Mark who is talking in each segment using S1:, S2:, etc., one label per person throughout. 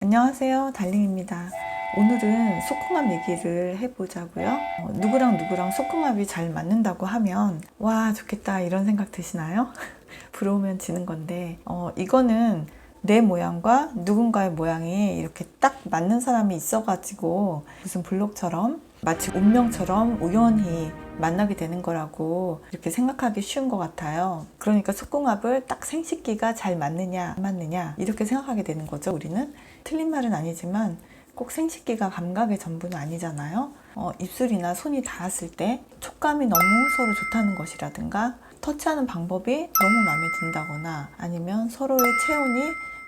S1: 안녕하세요, 달링입니다. 오늘은 속궁합 얘기를 해보자고요. 누구랑 속궁합이 잘 맞는다고 하면 와 좋겠다 이런 생각 드시나요? 부러우면 지는 건데 이거는 내 모양과 누군가의 모양이 이렇게 딱 맞는 사람이 있어가지고 무슨 블록처럼 마치 운명처럼 우연히 만나게 되는 거라고 이렇게 생각하기 쉬운 것 같아요. 그러니까 속궁합을 딱 생식기가 잘 맞느냐 안 맞느냐 이렇게 생각하게 되는 거죠. 우리는 틀린 말은 아니지만 꼭 생식기가 감각의 전부는 아니잖아요. 입술이나 손이 닿았을 때 촉감이 너무 서로 좋다는 것이라든가 터치하는 방법이 너무 마음에 든다거나 아니면 서로의 체온이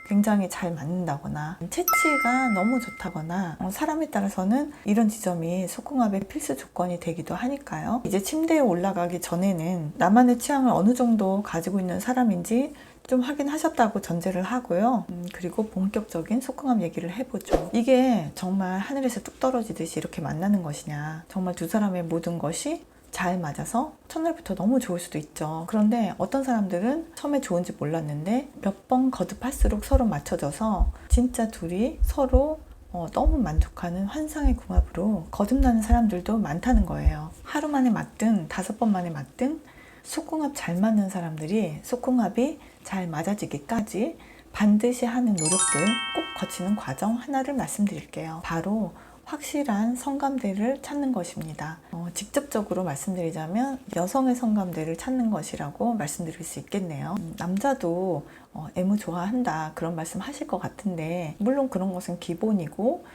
S1: 굉장히 잘 맞는다거나 채취가 너무 좋다거나 사람에 따라서는 이런 지점이 속궁합의 필수 조건이 되기도 하니까요. 이제 침대에 올라가기 전에는 나만의 취향을 어느 정도 가지고 있는 사람인지 좀 확인하셨다고 전제를 하고요. 그리고 본격적인 속궁합 얘기를 해보죠. 이게 정말 하늘에서 뚝 떨어지듯이 이렇게 만나는 것이냐, 정말 두 사람의 모든 것이 잘 맞아서 첫날부터 너무 좋을 수도 있죠. 그런데 어떤 사람들은 처음에 좋은지 몰랐는데 몇 번 거듭할수록 서로 맞춰져서 진짜 둘이 서로 너무 만족하는 환상의 궁합으로 거듭나는 사람들도 많다는 거예요. 하루 만에 맞든 5번 만에 맞든 속궁합 잘 맞는 사람들이 속궁합이 잘 맞아지기까지 반드시 하는 노력들 꼭 거치는 과정 하나를 말씀드릴게요. 바로 확실한 성감대를 찾는 것입니다. 직접적으로 말씀드리자면 여성의 성감대를 찾는 것이라고 말씀드릴 수 있겠네요. 남자도 애무 좋아한다 그런 말씀 하실 것 같은데 물론 그런 것은 기본이고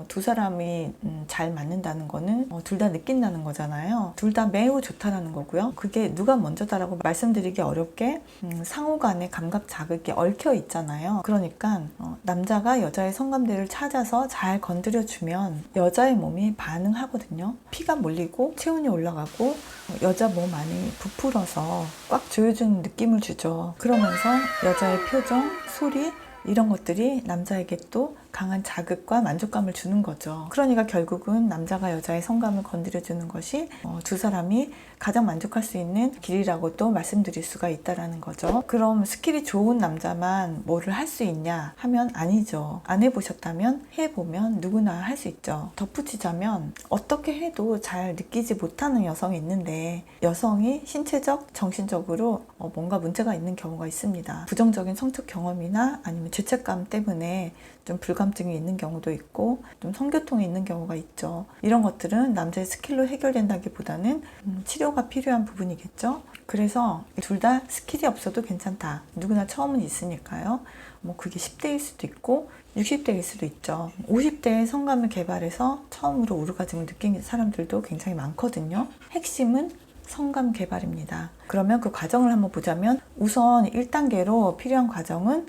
S1: 두 사람이 잘 맞는다는 거는 둘 다 느낀다는 거잖아요. 둘 다 매우 좋다라는 거고요. 그게 누가 먼저다라고 말씀드리기 어렵게 상호 간의 감각 자극이 얽혀 있잖아요. 그러니까 남자가 여자의 성감대를 찾아서 잘 건드려주면 여자의 몸이 반응하거든요. 피가 몰리고 체온이 올라가고 여자 몸 안이 부풀어서 꽉 조여주는 느낌을 주죠. 그러면서 여자의 표정, 소리 이런 것들이 남자에게 또 강한 자극과 만족감을 주는 거죠. 그러니까 결국은 남자가 여자의 성감을 건드려주는 것이 두 사람이 가장 만족할 수 있는 길이라고 또 말씀드릴 수가 있다는 거죠. 그럼 스킬이 좋은 남자만 뭐를 할 수 있냐 하면 아니죠. 안 해보셨다면 해보면 누구나 할 수 있죠. 덧붙이자면 어떻게 해도 잘 느끼지 못하는 여성이 있는데 여성이 신체적, 정신적으로 뭔가 문제가 있는 경우가 있습니다. 부정적인 성적 경험이나 아니면 죄책감 때문에 좀 불감증이 있는 경우도 있고 좀 성교통이 있는 경우가 있죠. 이런 것들은 남자의 스킬로 해결된다기보다는 치료가 필요한 부분이겠죠. 그래서 둘 다 스킬이 없어도 괜찮다. 누구나 처음은 있으니까요. 뭐 그게 10대일 수도 있고 60대일 수도 있죠. 50대에 성감을 개발해서 처음으로 오르가즘을 느낀 사람들도 굉장히 많거든요. 핵심은 성감 개발입니다. 그러면 그 과정을 한번 보자면 우선 1단계로 필요한 과정은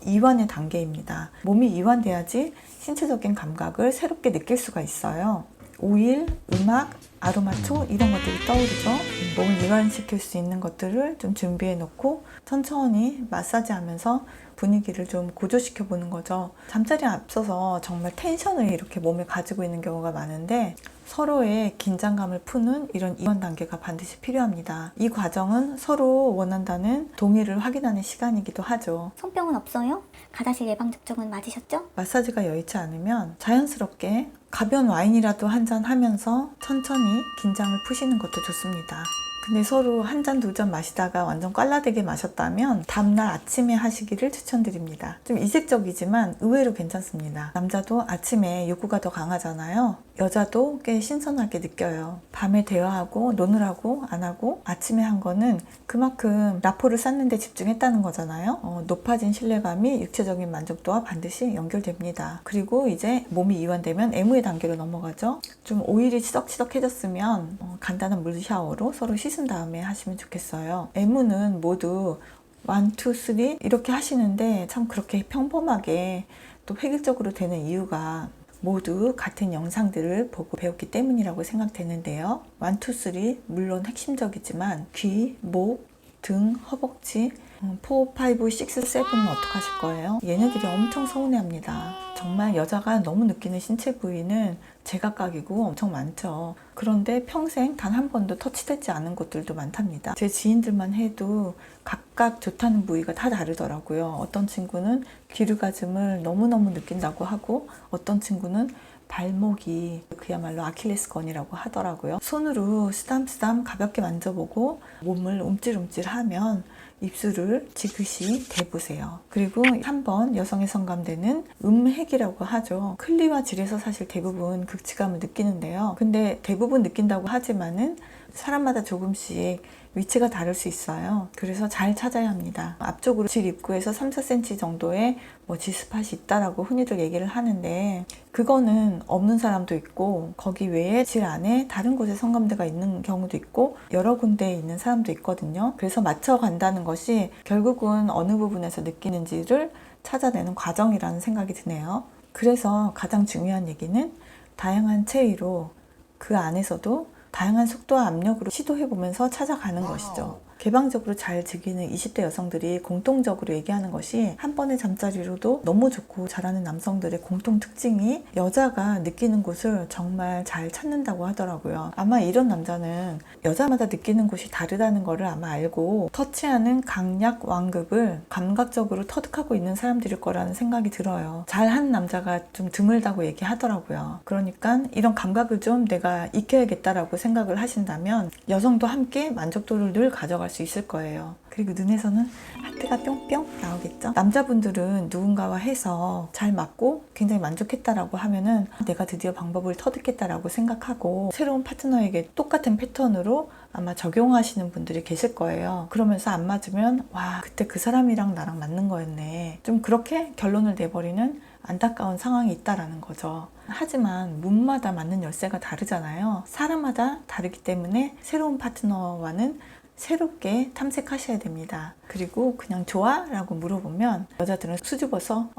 S1: 이완의 단계입니다. 몸이 이완돼야지 신체적인 감각을 새롭게 느낄 수가 있어요. 오일, 음악, 아로마초 이런 것들이 떠오르죠. 몸을 이완시킬 수 있는 것들을 좀 준비해 놓고 천천히 마사지하면서 분위기를 좀 고조시켜 보는 거죠. 잠자리에 앞서서 정말 텐션을 이렇게 몸에 가지고 있는 경우가 많은데 서로의 긴장감을 푸는 이런 이완 단계가 반드시 필요합니다. 이 과정은 서로 원한다는 동의를 확인하는 시간이기도 하죠.
S2: 손병은 없어요? 가다실 예방접종은 맞으셨죠?
S1: 마사지가 여의치 않으면 자연스럽게 가벼운 와인이라도 한잔 하면서 천천히 긴장을 푸시는 것도 좋습니다. 근데 서로 한 잔, 두 잔 마시다가 완전 꽐라되게 마셨다면 다음날 아침에 하시기를 추천드립니다. 좀 이색적이지만 의외로 괜찮습니다. 남자도 아침에 욕구가 더 강하잖아요. 여자도 꽤 신선하게 느껴요. 밤에 대화하고 노느라고 안 하고 아침에 한 거는 그만큼 라포를 쌓는 데 집중했다는 거잖아요. 높아진 신뢰감이 육체적인 만족도와 반드시 연결됩니다. 그리고 이제 몸이 이완되면 애무의 단계로 넘어가죠. 좀 오일이 치덕치덕해졌으면 간단한 물 샤워로 서로 씻은 다음에 하시면 좋겠어요. 애무는 모두 1, 2, 3 이렇게 하시는데 참 그렇게 평범하게 또 획일적으로 되는 이유가 모두 같은 영상들을 보고 배웠기 때문이라고 생각되는데요. 1, 2, 3 물론 핵심적이지만 귀, 목, 등, 허벅지 4, 5, 6, 7은 어떡하실 거예요? 얘네들이 엄청 서운해합니다. 정말 여자가 너무 느끼는 신체 부위는 제각각이고 엄청 많죠. 그런데 평생 단 한 번도 터치되지 않은 곳들도 많답니다. 제 지인들만 해도 각각 좋다는 부위가 다 다르더라고요. 어떤 친구는 귀르가즘을 너무너무 느낀다고 하고, 어떤 친구는 발목이 그야말로 아킬레스건이라고 하더라고요. 손으로 쓰담쓰담 가볍게 만져보고 몸을 움찔움찔하면 입술을 지그시 대보세요. 그리고 한번 여성의 성감대는 음핵이라고 하죠. 클리와 질에서 사실 대부분 극치감을 느끼는데요. 근데 대부분 느낀다고 하지만은 사람마다 조금씩 위치가 다를 수 있어요. 그래서 잘 찾아야 합니다. 앞쪽으로 질 입구에서 3, 4cm 정도의 G스팟이 있다라고 흔히들 얘기를 하는데, 그거는 없는 사람도 있고 거기 외에 질 안에 다른 곳에 성감대가 있는 경우도 있고 여러 군데에 있는 사람도 있거든요. 그래서 맞춰간다는 것이 결국은 어느 부분에서 느끼는지를 찾아내는 과정이라는 생각이 드네요. 그래서 가장 중요한 얘기는 다양한 체위로 그 안에서도 다양한 속도와 압력으로 시도해보면서 찾아가는 것이죠. 개방적으로 잘 즐기는 20대 여성들이 공통적으로 얘기하는 것이, 한 번의 잠자리로도 너무 좋고 잘하는 남성들의 공통 특징이 여자가 느끼는 곳을 정말 잘 찾는다고 하더라고요. 아마 이런 남자는 여자마다 느끼는 곳이 다르다는 것을 아마 알고 터치하는 강약 완급을 감각적으로 터득하고 있는 사람들일 거라는 생각이 들어요. 잘하는 남자가 좀 드물다고 얘기하더라고요. 그러니까 이런 감각을 좀 내가 익혀야겠다라고 생각을 하신다면 여성도 함께 만족도를 늘 가져갈 수 있을 거예요. 그리고 눈에서는 하트가 뿅뿅 나오겠죠. 남자분들은 누군가와 해서 잘 맞고 굉장히 만족했다라고 하면은 내가 드디어 방법을 터득했다라고 생각하고 새로운 파트너에게 똑같은 패턴으로 아마 적용하시는 분들이 계실 거예요. 그러면서 안 맞으면 와, 그때 그 사람이랑 나랑 맞는 거였네, 좀 그렇게 결론을 내버리는 안타까운 상황이 있다라는 거죠. 하지만 문마다 맞는 열쇠가 다르잖아요. 사람마다 다르기 때문에 새로운 파트너와는 새롭게 탐색하셔야 됩니다. 그리고 그냥 좋아? 라고 물어보면 여자들은 수줍어서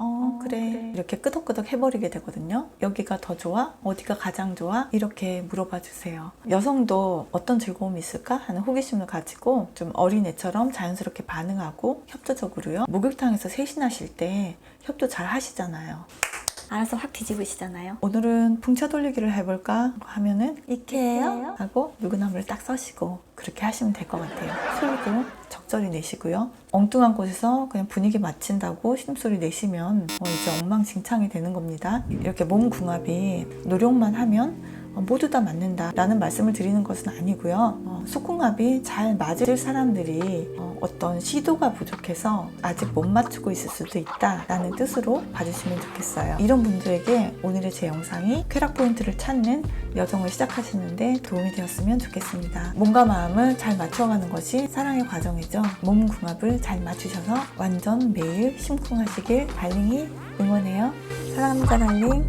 S1: 그래 이렇게 끄덕끄덕 해버리게 되거든요. 여기가 더 좋아? 어디가 가장 좋아? 이렇게 물어봐 주세요. 여성도 어떤 즐거움이 있을까 하는 호기심을 가지고 좀 어린애처럼 자연스럽게 반응하고 협조적으로요. 목욕탕에서 셋이나실 때 협조 잘 하시잖아요.
S2: 알아서 확 뒤집으시잖아요.
S1: 오늘은 풍차 돌리기를 해볼까 하면은 이케요 하고 물구나무를 딱 써시고 그렇게 하시면 될 것 같아요. 소리도 적절히 내시고요. 엉뚱한 곳에서 그냥 분위기 맞춘다고 신음소리 내시면 이제 엉망진창이 되는 겁니다. 이렇게 몸 궁합이 노력만 하면 모두 다 맞는다 라는 말씀을 드리는 것은 아니고요. 속궁합이 잘 맞을 사람들이 어떤 시도가 부족해서 아직 못 맞추고 있을 수도 있다 라는 뜻으로 봐주시면 좋겠어요. 이런 분들에게 오늘의 제 영상이 쾌락 포인트를 찾는 여정을 시작하시는데 도움이 되었으면 좋겠습니다. 몸과 마음을 잘 맞춰가는 것이 사랑의 과정이죠. 몸 궁합을 잘 맞추셔서 완전 매일 심쿵하시길 달링이 응원해요. 사랑합니다, 달링.